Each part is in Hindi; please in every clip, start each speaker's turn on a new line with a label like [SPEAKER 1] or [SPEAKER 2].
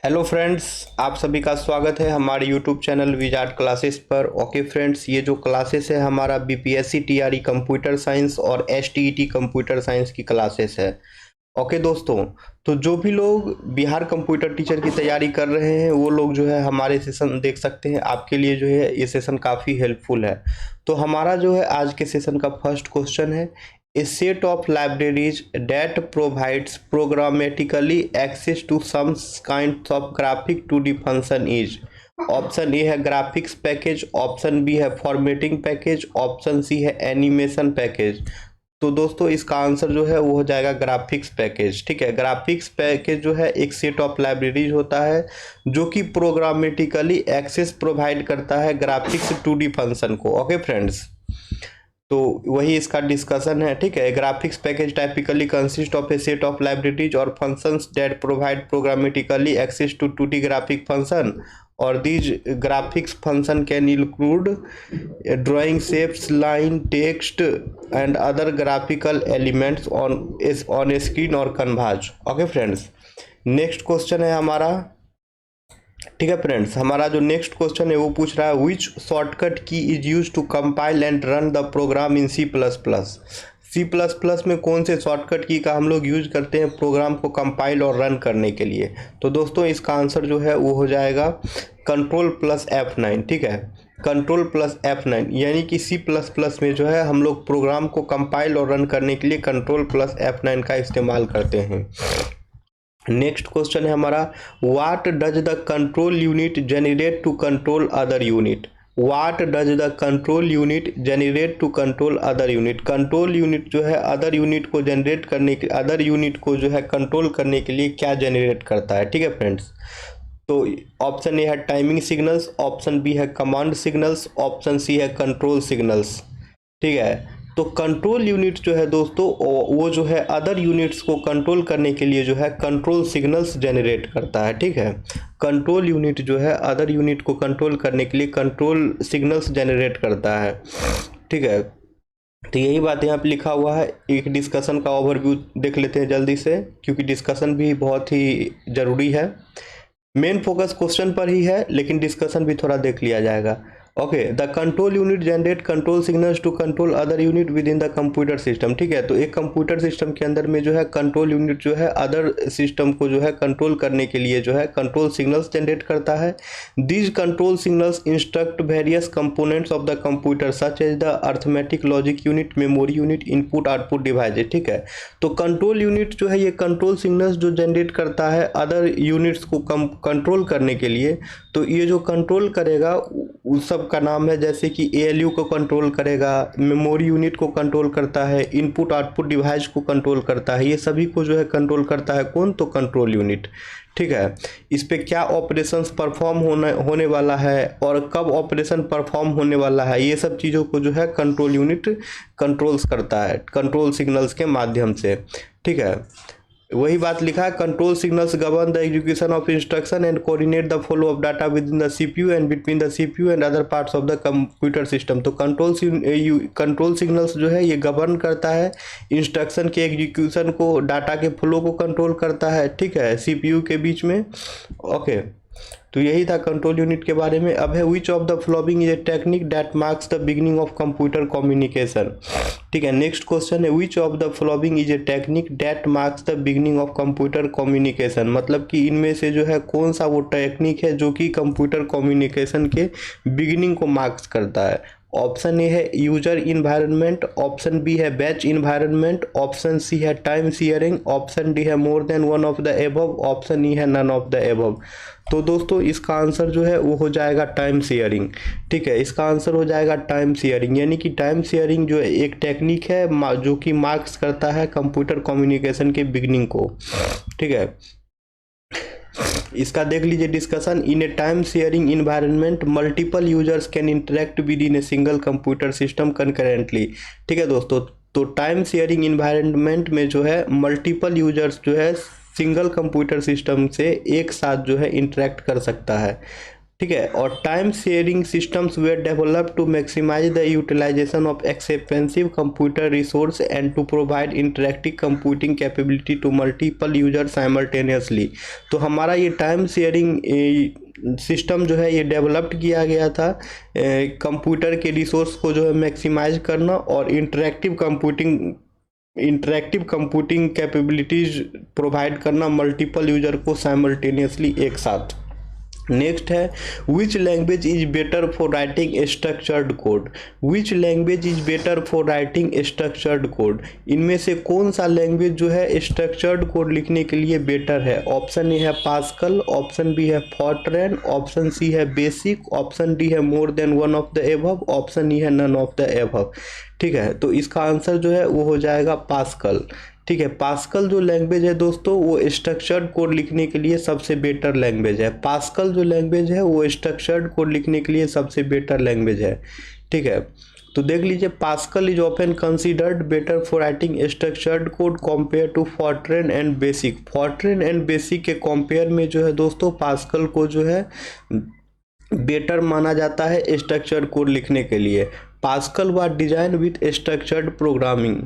[SPEAKER 1] हेलो फ्रेंड्स, आप सभी का स्वागत है हमारे यूट्यूब चैनल विजार्ड क्लासेस पर। ओके फ्रेंड्स, ये जो क्लासेस है हमारा बीपीएससी टीआरई कंप्यूटर साइंस और एसटीईटी कंप्यूटर साइंस की क्लासेस है। ओके दोस्तों, तो जो भी लोग बिहार कंप्यूटर टीचर की तैयारी कर रहे हैं वो लोग जो है हमारे सेशन देख सकते हैं। आपके लिए जो है ये सेशन काफ़ी हेल्पफुल है। तो हमारा जो है आज के सेशन का फर्स्ट क्वेश्चन है, a set of libraries that provides programmatically access to some kinds of graphic 2D function is। Option A है ग्राफिक्स पैकेज, ऑप्शन बी है फॉर्मेटिंग पैकेज, ऑप्शन सी है एनिमेशन पैकेज। तो दोस्तों इसका आंसर जो है वो हो जाएगा ग्राफिक्स पैकेज। ठीक है, ग्राफिक्स पैकेज जो है एक सेट ऑफ लाइब्रेरीज होता है जो कि प्रोग्रामेटिकली एक्सेस प्रोवाइड करता है ग्राफिक्स 2D फंक्शन को। ओके फ्रेंड्स, तो वही इसका डिस्कशन है। ठीक है, graphics package typically consist of a set of libraries और functions that provide programmatically access to 2D graphic function और these graphics function can include drawing shapes, line, text and other graphical elements on a screen और canvas. Okay friends, next question है हमारा। ठीक है फ्रेंड्स, हमारा जो नेक्स्ट क्वेश्चन है वो पूछ रहा है which shortcut key is use to compile and run the program in C plus plus. C plus plus में कौन से शॉर्टकट की का हम लोग यूज करते हैं प्रोग्राम को कंपाइल और रन करने के लिए। तो दोस्तों इसका आंसर जो है वो हो जाएगा कंट्रोल प्लस F9। ठीक है, कंट्रोल प्लस F9 यानी कि सी प्लस प्लस में जो है हम लोग प्रोग्राम को कंपाइल और रन करने के लिए कंट्रोल प्लस F9 का इस्तेमाल करते हैं। नेक्स्ट क्वेश्चन है हमारा, what does the control unit generate to control other unit. What does the control unit generate to control other unit. Control unit जो है अदर यूनिट को जनरेट करने के अदर यूनिट को जो है कंट्रोल करने के लिए क्या जनरेट करता है। ठीक है फ्रेंड्स, तो ऑप्शन ए है टाइमिंग सिग्नल्स, ऑप्शन बी है कमांड सिग्नल्स, ऑप्शन सी है कंट्रोल सिग्नल्स। ठीक है, तो कंट्रोल यूनिट जो है दोस्तों वो जो है अदर यूनिट्स को कंट्रोल करने के लिए जो है कंट्रोल सिग्नल्स जनरेट करता है। ठीक है, कंट्रोल यूनिट जो है अदर यूनिट को कंट्रोल करने के लिए कंट्रोल सिग्नल्स जनरेट करता है। ठीक है, तो यही बात यहाँ पे लिखा हुआ है। एक डिस्कशन का ओवरव्यू देख लेते हैं जल्दी से, क्योंकि डिस्कशन भी बहुत ही ज़रूरी है। मेन फोकस क्वेश्चन पर ही है लेकिन डिस्कशन भी थोड़ा देख लिया जाएगा। Okay, the control unit generate control signals to control other unit within the computer system. ठीक है, तो एक कंप्यूटर सिस्टम के अंदर में जो है कंट्रोल यूनिट जो है अदर सिस्टम को जो है कंट्रोल करने के लिए जो है कंट्रोल सिग्नल्स जनरेट करता है। These control signals instruct various components of the computer such as the arithmetic, logic unit, memory unit, input output devices. ठीक है, तो कंट्रोल यूनिट जो है ये कंट्रोल सिग्नल्स जो जनरेट करता है अदर यूनिट्स को कंट्रोल करने के लिए। तो ये जो कंट्रोल करेगा उस सब का नाम है, जैसे कि ALU को कंट्रोल करेगा, मेमोरी यूनिट को कंट्रोल करता है, इनपुट आउटपुट डिवाइस को कंट्रोल करता है। ये सभी को जो है कंट्रोल करता है कौन, तो कंट्रोल यूनिट। ठीक है, इस पे क्या ऑपरेशंस परफॉर्म होने वाला है और कब ऑपरेशन परफॉर्म होने वाला है, ये सब चीज़ों को जो है कंट्रोल यूनिट कंट्रोल्स करता है कंट्रोल सिग्नल्स के माध्यम से। ठीक है, वही बात लिखा है, control signals govern the execution of instruction and coordinate the flow of data with in the CPU and between the CPU and other parts of the computer system. तो कंट्रोल सिग्नल्स जो है ये गवर्न करता है इंस्ट्रक्शन के एग्जीक्यूशन को, डाटा के फ्लो को कंट्रोल करता है। ठीक है, CPU के बीच में। ओके, तो यही था कंट्रोल यूनिट के बारे में। अब है which of the following is a technique that marks the beginning of computer communication. ठीक है, नेक्स्ट क्वेश्चन है which of the following is a technique that marks the beginning of computer communication. मतलब कि इनमें से जो है कौन सा वो टेक्निक है जो कि कंप्यूटर कम्युनिकेशन के बिगिनिंग को मार्क्स करता है। ऑप्शन ए है यूजर इन्वायरमेंट, ऑप्शन बी है बैच इन्वायरमेंट, ऑप्शन सी है टाइम शेयरिंग, ऑप्शन डी है more than one of the above, option ई है नन ऑफ द एबव। तो दोस्तों इसका आंसर जो है वो हो जाएगा टाइम शेयरिंग। ठीक है, इसका आंसर हो जाएगा टाइम शेयरिंग, यानी कि टाइम शेयरिंग जो है एक टेक्निक है जो कि मार्क्स करता है कंप्यूटर कम्युनिकेशन के बिगिनिंग को। ठीक है, इसका देख लीजिए discussion. In A time sharing environment multiple users can interact with in a single computer system concurrently. ठीक है दोस्तों, तो टाइम शेयरिंग इन्वायरमेंट में जो है मल्टीपल यूजर्स जो है सिंगल कंप्यूटर सिस्टम से एक साथ जो है इंटरेक्ट कर सकता है। ठीक है। और time sharing systems were developed to maximise the utilisation of expensive computer resource and to provide interactive computing capability to multiple user simultaneously. तो हमारा ये टाइम शेयरिंग सिस्टम जो है ये डेवलप्ड किया गया था कंप्यूटर के रिसोर्स को जो है मैक्सिमाइज करना और इंटरेक्टिव कंप्यूटिंग कैपेबिलिटीज प्रोवाइड करना मल्टीपल यूजर को साइमल्टेनियसली एक साथ। नेक्स्ट है which language is better for writing structured code. Which language is better for writing structured code, इनमें से कौन सा लैंग्वेज जो है स्ट्रक्चर्ड कोड लिखने के लिए बेटर है। ऑप्शन ए है पास्कल, ऑप्शन बी है फॉर्ट्रैन, ऑप्शन सी है बेसिक, ऑप्शन डी है more than one of the above, option ई है नन ऑफ द एबव। ठीक है, तो इसका आंसर जो है वो हो जाएगा पास्कल। ठीक है, पास्कल जो लैंग्वेज है दोस्तों वो स्ट्रक्चर्ड कोड लिखने के लिए सबसे बेटर लैंग्वेज है। पास्कल जो लैंग्वेज है वो स्ट्रक्चर्ड कोड लिखने के लिए सबसे बेटर लैंग्वेज है। ठीक है, तो देख लीजिए Pascal is often considered better for writing structured code compare to Fortran and BASIC. Fortran and BASIC के कंपेयर में जो है दोस्तों पास्कल को जो है बेटर माना जाता है स्ट्रक्चर्ड कोड लिखने के लिए। Pascal was design with structured programming.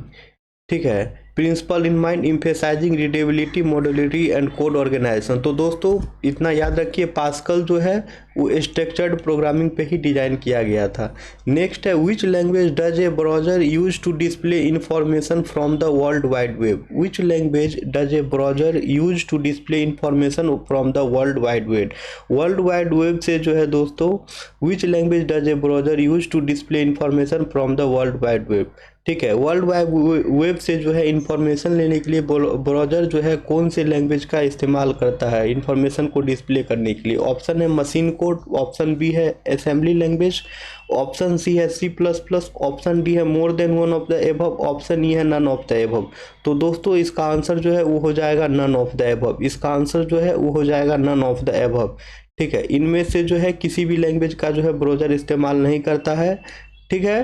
[SPEAKER 1] ठीक है, principle in mind emphasising readability, modularity and code organisation. तो दोस्तों इतना याद रखिए पास्कल जो है वो स्ट्रक्चर्ड प्रोग्रामिंग पे ही डिजाइन किया गया था। नेक्स्ट है which language does a browser use to display information from the World Wide Web. Which language does a browser use to display information from the World Wide Web. World Wide Web से जो है दोस्तों which language does a browser use to display information from the World Wide Web. ठीक है, वर्ल्ड वाइड वेब से जो है इंफॉर्मेशन लेने के लिए ब्राउज़र जो है कौन से लैंग्वेज का इस्तेमाल करता है इंफॉर्मेशन को डिस्प्ले करने के लिए। ऑप्शन है मशीन कोड, ऑप्शन बी है असेंबली लैंग्वेज, ऑप्शन सी है C++, ऑप्शन डी है more than one of the above, option ई है नन ऑफ द एबव। तो दोस्तों इसका आंसर जो है वो हो जाएगा नन ऑफ द एबव। इसका आंसर जो है वो हो जाएगा नन ऑफ द एबव। ठीक है, इनमें से जो है किसी भी लैंग्वेज का जो है ब्राउज़र इस्तेमाल नहीं करता है। ठीक है,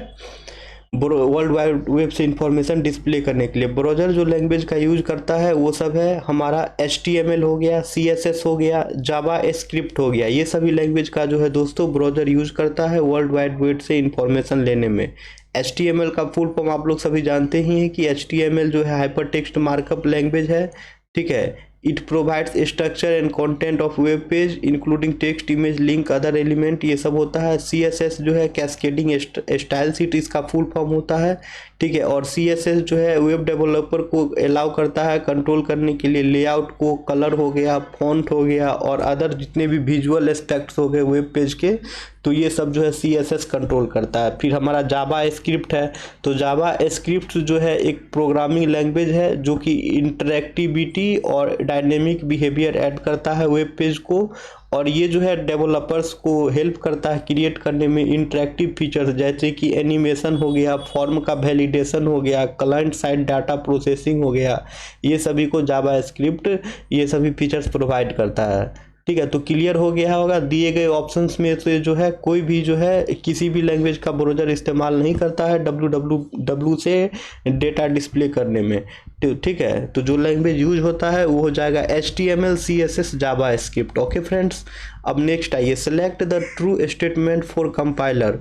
[SPEAKER 1] वर्ल्ड वाइड वेब से इंफॉर्मेशन डिस्प्ले करने के लिए ब्राउज़र जो लैंग्वेज का यूज करता है वो सब है हमारा HTML हो गया, CSS हो गया, जावा स्क्रिप्ट हो गया। ये सभी लैंग्वेज का जो है दोस्तों ब्राउज़र यूज करता है वर्ल्ड वाइड वेब से इंफॉर्मेशन लेने में। HTML का फुल फॉर्म आप लोग सभी जानते ही हैं कि HTML जो है हाइपर टेक्स्ट मार्कअप लैंग्वेज है। ठीक है, it provides structure and content of web page including text, image, link, other element, ये सब होता है। CSS जो है कैस्केडिंग स्टाइल शीट इसका फुल फॉर्म होता है। ठीक है, और CSS जो है वेब डेवलपर को अलाउ करता है कंट्रोल करने के लिए लेआउट को, कलर हो गया, फॉन्ट हो गया और अदर जितने भी विजुअल एस्पेक्ट्स हो गए वेब पेज के, तो ये सब जो है CSS कंट्रोल करता है। फिर हमारा जावा स्क्रिप्ट है, तो जावा स्क्रिप्ट जो है एक प्रोग्रामिंग लैंग्वेज है जो कि इंटरेक्टिविटी और डायनेमिक बिहेवियर ऐड करता है वेब पेज को, और ये जो है डेवलपर्स को हेल्प करता है क्रिएट करने में इंटरेक्टिव फीचर्स जैसे कि एनिमेशन हो गया, फॉर्म का वैलिडेशन हो गया, क्लाइंट साइड डाटा प्रोसेसिंग हो गया। ये सभी को जावा स्क्रिप्ट ये सभी फीचर्स प्रोवाइड करता है। ठीक है, तो क्लियर हो गया होगा। दिए गए ऑप्शंस में से जो है कोई भी जो है किसी भी लैंग्वेज का ब्राउज़र इस्तेमाल नहीं करता है www से डेटा डिस्प्ले करने में। ठीक है, तो जो लैंग्वेज यूज होता है वो हो जाएगा HTML, CSS, जावा स्क्रिप्ट। ओके फ्रेंड्स, अब नेक्स्ट आइए select the true statement for compiler.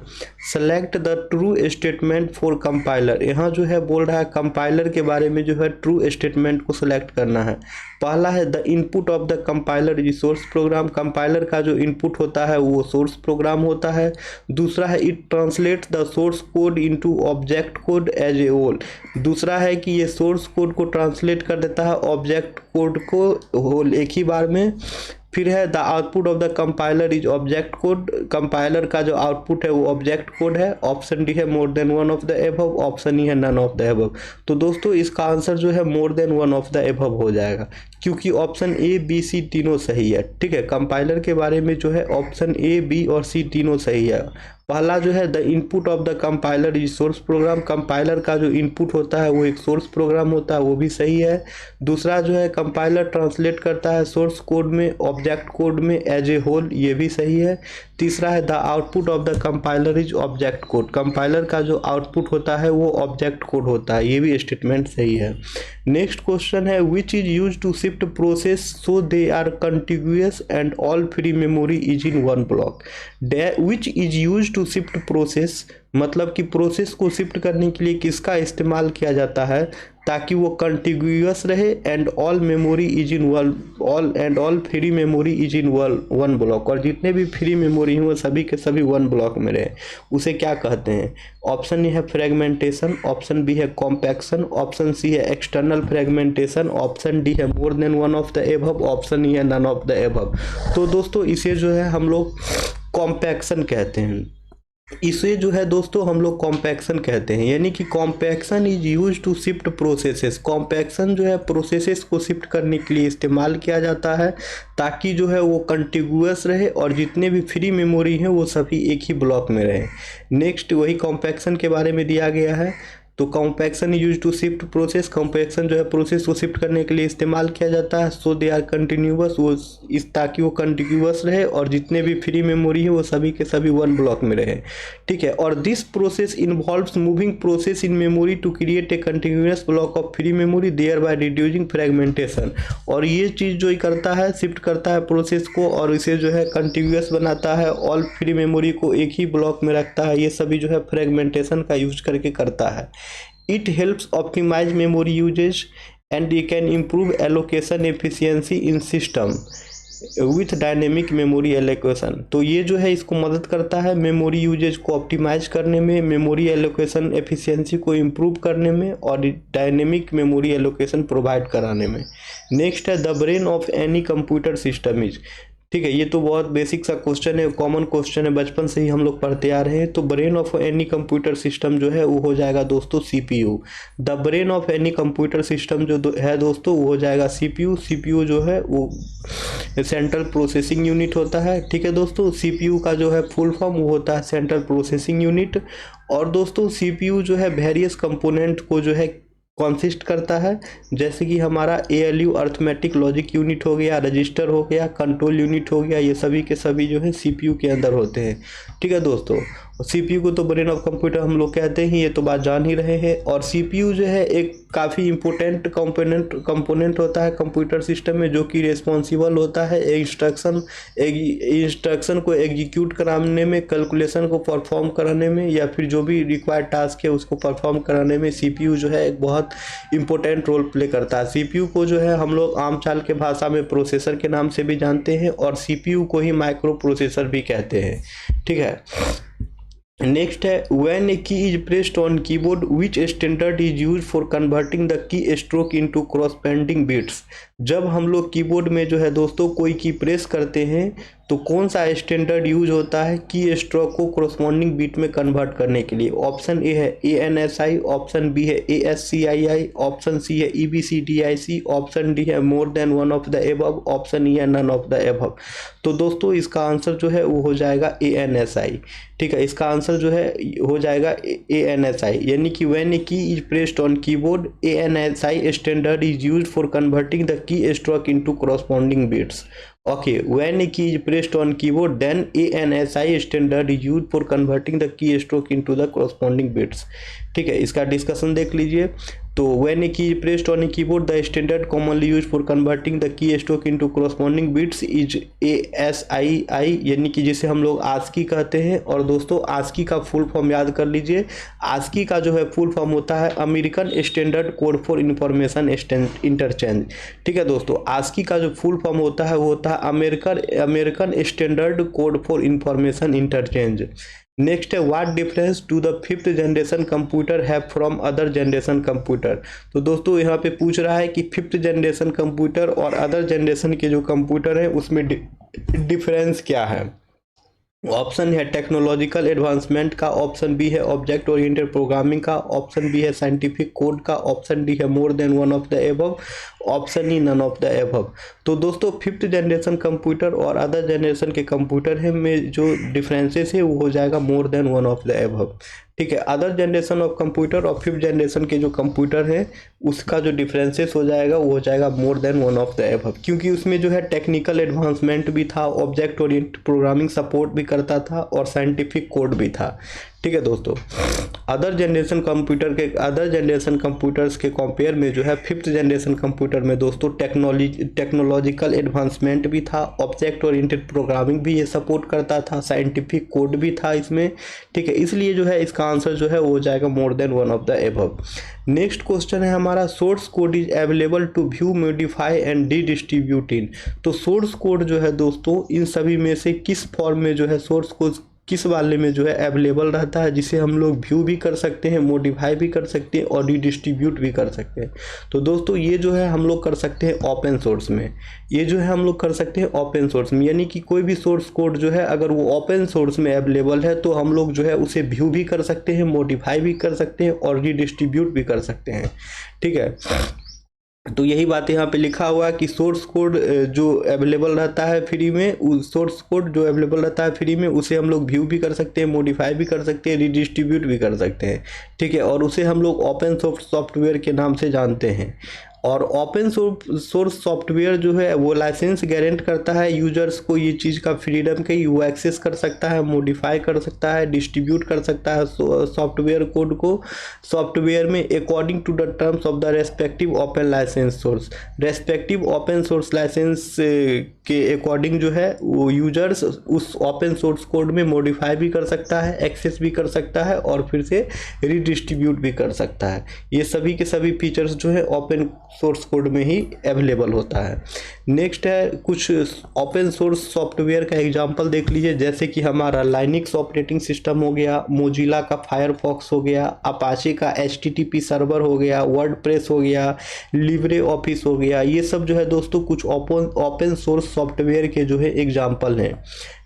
[SPEAKER 1] Select the true statement for compiler, यहाँ जो है बोल रहा है कंपाइलर के बारे में जो है ट्रू स्टेटमेंट को सिलेक्ट करना है। पहला है the input of the compiler is source program. Compiler का जो इनपुट होता है वो सोर्स प्रोग्राम होता है। दूसरा है it translates the source code into object code as a whole. दूसरा है कि ये सोर्स कोड को ट्रांसलेट कर देता है ऑब्जेक्ट कोड को होल एक ही बार में। फिर है the output of the compiler is object code. Compiler का जो आउटपुट है वो ऑब्जेक्ट कोड है। ऑप्शन डी है more than one of the above, option ई है नन ऑफ द एबव। तो दोस्तों इसका आंसर जो है more than one of the above हो जाएगा क्योंकि ऑप्शन A, B, C तीनों सही है। ठीक है, कंपाइलर के बारे में जो है ऑप्शन A, B और C तीनों सही है। पहला जो है the input of the compiler is source program. Compiler का जो इनपुट होता है वो एक सोर्स प्रोग्राम होता है, वो भी सही है। दूसरा जो है कंपाइलर ट्रांसलेट करता है सोर्स कोड में ऑब्जेक्ट कोड में एज ए होल, ये भी सही है। तीसरा है the output of the compiler is object code. Compiler का जो आउटपुट होता है वो ऑब्जेक्ट कोड होता है, ये भी स्टेटमेंट सही है। नेक्स्ट क्वेश्चन है which is use to shift process so they are continuous and all free memory is in one block, which is use to shift process, मतलब कि प्रोसेस को शिफ्ट करने के लिए किसका इस्तेमाल किया जाता है ताकि वो कंटिन्यूअस रहे and all memory is in all free memory is in one block, और जितने भी फ्री मेमोरी हैं वो सभी के सभी वन ब्लॉक में रहे, उसे क्या कहते हैं? ऑप्शन ए है फ्रेगमेंटेशन, ऑप्शन बी है कॉम्पैक्शन, ऑप्शन सी है एक्सटर्नल फ्रेगमेंटेशन, ऑप्शन डी है more than one of the above, option ई है नन ऑफ द एबव। तो दोस्तों इसे जो है हम लोग कॉम्पैक्शन कहते हैं, इसे जो है दोस्तों हम लोग कॉम्पैक्शन कहते हैं, यानी कि compaction is use to shift processes. Compaction जो है प्रोसेसेस को शिफ्ट करने के लिए इस्तेमाल किया जाता है ताकि जो है वो कंटिन्यूअस रहे और जितने भी फ्री मेमोरी हैं वो सभी एक ही ब्लॉक में रहे। नेक्स्ट वही कॉम्पैक्शन के बारे में दिया गया है। तो compaction use to shift process, compaction जो है प्रोसेस को शिफ्ट करने के लिए इस्तेमाल किया जाता है। सो दे आर कंटिन्यूअस, वो इस ताकि वो कंटिन्यूअस रहे और जितने भी फ्री मेमोरी है वो सभी के सभी वन ब्लॉक में रहे, ठीक है। और this process involves moving process in memory to create a continuous block of free memory thereby reducing fragmentation. और ये चीज़ जो करता है, शिफ्ट करता है प्रोसेस को और इसे जो है कंटिन्यूअस बनाता है, ऑल फ्री मेमोरी को एक ही ब्लॉक में रखता है, ये सभी जो है फ्रेगमेंटेशन का यूज करके करता है। It helps optimize memory usage and it can improve allocation efficiency in system with dynamic memory allocation। तो ये जो है इसको मदद करता है मेमोरी यूजेज को ऑप्टिमाइज करने में, मेमोरी एलोकेशन एफिशिएंसी को इम्प्रूव करने में और डायनेमिक मेमोरी एलोकेशन प्रोवाइड कराने में। नेक्स्ट है the brain of any computer system is, ठीक है, ये तो बहुत बेसिक सा क्वेश्चन है, कॉमन क्वेश्चन है, बचपन से ही हम लोग पढ़ते आ रहे हैं। तो brain of any computer system जो है वो हो जाएगा दोस्तों CPU. The brain of any computer system जो है दोस्तों वो हो जाएगा सीपीयू। सीपीयू जो है वो सेंट्रल प्रोसेसिंग यूनिट होता है, ठीक है दोस्तों। सीपीयू का जो है फुल फॉर्म वो होता है सेंट्रल प्रोसेसिंग यूनिट। और दोस्तों सीपीयू जो है वेरियस कंपोनेंट को जो है कॉन्सिस्ट करता है, जैसे कि हमारा एएलयू अर्थमेटिक लॉजिक यूनिट हो गया, रजिस्टर हो गया, कंट्रोल यूनिट हो गया, ये सभी के सभी जो है सीपीयू के अंदर होते हैं, ठीक है दोस्तों। सीपीयू को तो ब्रेन ऑफ कंप्यूटर हम लोग कहते हैं, ये तो बात जान ही रहे हैं। और सीपीयू जो है एक काफ़ी इंपॉर्टेंट कंपोनेंट होता है कंप्यूटर सिस्टम में, जो कि रिस्पॉन्सिबल होता है इंस्ट्रक्शन को एग्जीक्यूट कराने में, कैलकुलेशन को परफॉर्म कराने में, या फिर जो भी रिक्वायर्ड टास्क है उसको परफॉर्म कराने में सीपीयू जो है एक बहुत इंपॉर्टेंट रोल प्ले करता है। सीपीयू को जो है हम लोग आम चाल के भाषा में प्रोसेसर के नाम से भी जानते हैं और सीपीयू को ही माइक्रो प्रोसेसर भी कहते हैं, ठीक है। नेक्स्ट है when a key is pressed on keyboard which standard is use for converting the key stroke into corresponding bits. जब हम लोग कीबोर्ड में जो है दोस्तों कोई की प्रेस करते हैं तो कौन सा स्टैंडर्ड यूज होता है की स्ट्रोक को कॉरस्पॉन्डिंग बीट में कन्वर्ट करने के लिए? ऑप्शन ए है ANSI, ऑप्शन बी है ASCII, ऑप्शन सी है EBCDIC, ऑप्शन डी है more than one of the above, option ई है नन ऑफ द एबव। तो दोस्तों इसका आंसर जो है वो हो जाएगा ANSI, ठीक है। इसका आंसर जो है हो जाएगा ANSI, यानी कि when a key is pressed on keyboard ANSI standard is used for converting the key stroke into corresponding bits. Okay, when a key is pressed on keyboard, then ANSI standard is used for converting the keystroke into the corresponding bits, ठीक है। इसका डिस्कशन देख लीजिए। तो when a key is pressed on a keyboard, the standard commonly used for converting the keystroke into corresponding bits is ASCII, यानी कि जिसे हम लोग ASCII कहते हैं। और दोस्तों ASCII का फुल फॉर्म याद कर लीजिए, ASCII का जो है फुल फॉर्म होता है American standard code for information interchange, ठीक है दोस्तों। ASCII का जो फुल फॉर्म होता है वो होता है American standard code for information interchange. Next है what difference to the fifth generation computer have from other generation computer. तो दोस्तों यहाँ पे पूछ रहा है कि फिफ्थ जनरेशन कंप्यूटर और अदर जनरेशन के जो कंप्यूटर हैं उसमें डिफरेंस क्या है। ऑप्शन है टेक्नोलॉजिकल एडवांसमेंट का, ऑप्शन बी है ऑब्जेक्ट ओरिएंटेड प्रोग्रामिंग का, ऑप्शन बी है साइंटिफिक कोड का, ऑप्शन डी है more than one of the above, option E none of the above. तो दोस्तों फिफ्थ जनरेशन कंप्यूटर और अदर जनरेशन के कंप्यूटर है में जो डिफरेंसेस है वो हो जाएगा more than one of the above, ठीक है। अदर जनरेशन ऑफ कंप्यूटर और फिफ्थ जनरेशन के जो कंप्यूटर है उसका जो डिफरेंसेस हो जाएगा वो हो जाएगा more than one of the above, क्योंकि उसमें जो है टेक्निकल एडवांसमेंट भी था, ऑब्जेक्ट ओरिएंटेड प्रोग्रामिंग सपोर्ट भी करता था और साइंटिफिक कोड भी था, ठीक है दोस्तों, अदर जनरेशन कंप्यूटर्स के कंपेयर में जो है 5th जनरेशन कंप्यूटर में दोस्तों टेक्नोलॉजिकल एडवांसमेंट भी था, ऑब्जेक्ट ओरिएंटेड प्रोग्रामिंग भी ये सपोर्ट करता था, साइंटिफिक कोड भी था इसमें। ठीक है, इसलिए जो है इसका आंसर जो है वो हो जाएगा more than one of the above. Next question है हमारा, source code is available to view, modify and redistribute in. तो सोर्स कोड जो है दोस्तों इन सभी में से किस फॉर्म में जो है सोर्स कोड किस वाले में जो है अवेलेबल रहता है, जिसे हम लोग व्यू भी कर सकते हैं, मॉडिफाई भी कर सकते हैं और रीडिस्ट्रीब्यूट भी कर सकते हैं। तो दोस्तों ये जो है हम लोग कर सकते हैं ओपन सोर्स में, ये जो है हम लोग कर सकते हैं ओपन सोर्स में, यानी कि कोई भी सोर्स कोड जो है अगर वो ओपन सोर्स में अवेलेबल है तो हम लोग जो है उसे व्यू भी कर सकते हैं, मॉडिफाई भी कर सकते हैं और रीडिस्ट्रीब्यूट भी कर सकते हैं। ठीक है, तो यही बात यहाँ पे लिखा हुआ है कि सोर्स कोड जो अवेलेबल रहता है फ्री में, सोर्स कोड जो अवेलेबल रहता है फ्री में उसे हम लोग व्यू भी कर सकते हैं, मॉडिफाई भी कर सकते हैं, रीडिस्ट्रीब्यूट भी कर सकते हैं। ठीक है, और उसे हम लोग ओपन सोर्स सॉफ्टवेयर के नाम से जानते हैं। और ओपन सोर्स सॉफ्टवेयर जो है वो लाइसेंस गारंट करता है यूजर्स को ये चीज़ का फ्रीडम कि वो एक्सेस कर सकता है, मॉडिफाई कर सकता है, डिस्ट्रीब्यूट कर सकता है सॉफ्टवेयर कोड को सॉफ्टवेयर में according to the terms of the respective open license source. Respective open source license के अकॉर्डिंग जो है वो यूजर्स उस ओपन सोर्स कोड में मॉडिफाई भी कर सकता है, एक्सेस भी कर सकता है और फिर से रीडिस्ट्रीब्यूट भी कर सकता है। ये सभी के सभी फीचर्स जो है ओपन सोर्स कोड में ही अवेलेबल होता है। नेक्स्ट है कुछ ओपन सोर्स सॉफ्टवेयर का एग्जांपल देख लीजिए, जैसे कि हमारा लाइनक्स ऑपरेटिंग सिस्टम हो गया, मोजिला का फायरफॉक्स हो गया, अपाचे का HTTP सर्वर हो गया, वर्डप्रेस हो गया, लिब्रे ऑफिस हो गया। ये सब जो है दोस्तों कुछ ओपन सोर्स सॉफ्टवेयर के जो है एग्जाम्पल हैं।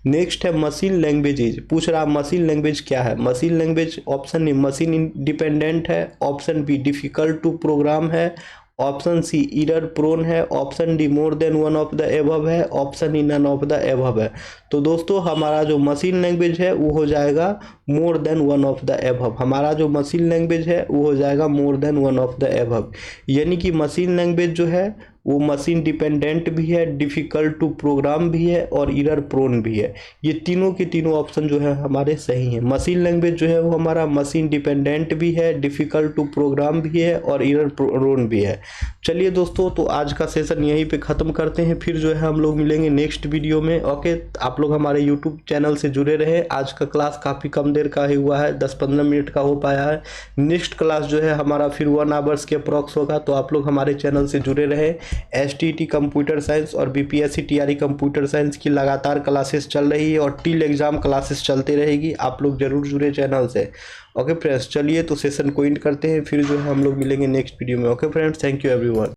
[SPEAKER 1] नेक्स्ट है मशीन लैंग्वेजेज, पूछ रहा मशीन लैंग्वेज क्या है। Machine language option A machine independent है, option B difficult to program है, ऑप्शन सी एरर प्रोन है, option D more than one of the above है, option E none of the above है। तो दोस्तों हमारा जो मशीन लैंग्वेज है वो हो जाएगा more than one of the above. हमारा जो मशीन लैंग्वेज है वो हो जाएगा more than one of the above, यानी कि मशीन लैंग्वेज जो है वो मशीन डिपेंडेंट भी है, डिफ़िकल्ट टू प्रोग्राम भी है और एरर प्रोन भी है। ये तीनों के तीनों ऑप्शन जो है हमारे सही हैं। मशीन लैंग्वेज जो है वो हमारा मशीन डिपेंडेंट भी है, डिफ़िकल्ट टू प्रोग्राम भी है और एरर प्रोन भी है। चलिए दोस्तों, तो आज का सेशन यहीं पे ख़त्म करते हैं, फिर जो है हम लोग मिलेंगे नेक्स्ट वीडियो में। ओके, आप लोग हमारे यूट्यूब चैनल से जुड़े रहे। आज का क्लास काफ़ी कम देर का ही हुआ है, 10-15 मिनट का हो पाया है। नेक्स्ट क्लास जो है हमारा फिर 1 आवर्स के अप्रॉक्स होगा, तो आप लोग हमारे चैनल से जुड़े रहे। STT कंप्यूटर साइंस और BPSC TRE कंप्यूटर साइंस की लगातार क्लासेस चल रही है और टील एग्जाम क्लासेस चलते रहेगी। आप लोग जरूर जुड़े चैनल से। ओके फ्रेंड्स, चलिए तो सेशन को एंड करते हैं, फिर जो है हम लोग मिलेंगे नेक्स्ट वीडियो में। Okay friends, thank you everyone.